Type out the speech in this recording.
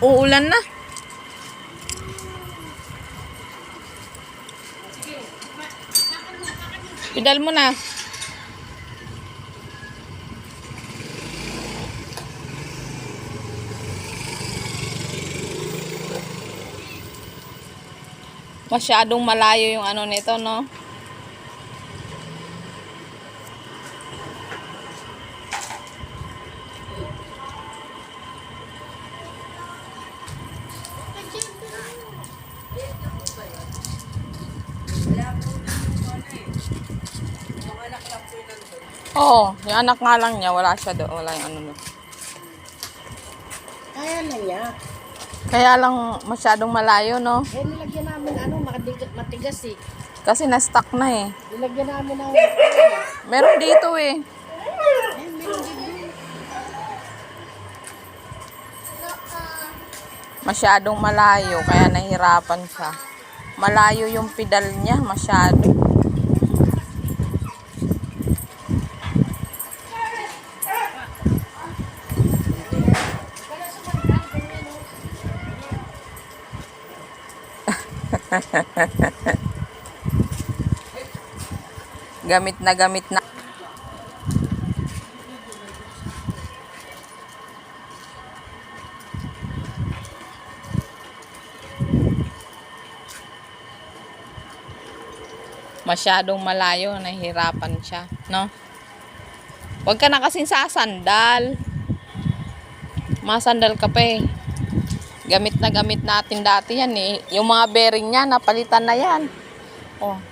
Uulan na. Pedal mo na. Masyadong malayo yung ano nito, no? Oo, yung anak nga lang niya, wala siya doon, wala yung ano doon. Kaya na niya. Kaya lang masyadong malayo, no? Eh, nilagyan namin matigas eh. Kasi na-stuck na eh. Nilagyan namin ng Meron dito eh. meron din. Masyadong malayo, kaya nahirapan siya. Malayo yung pedal niya, masyado. Gamit na gamit na. Masyadong malayo, nahihirapan siya, no? Huwag ka na kasing sasandal. Masandal ka pa eh. Gamit na gamit natin dati yan eh. Yung mga bearing niya, napalitan na yan. Oh.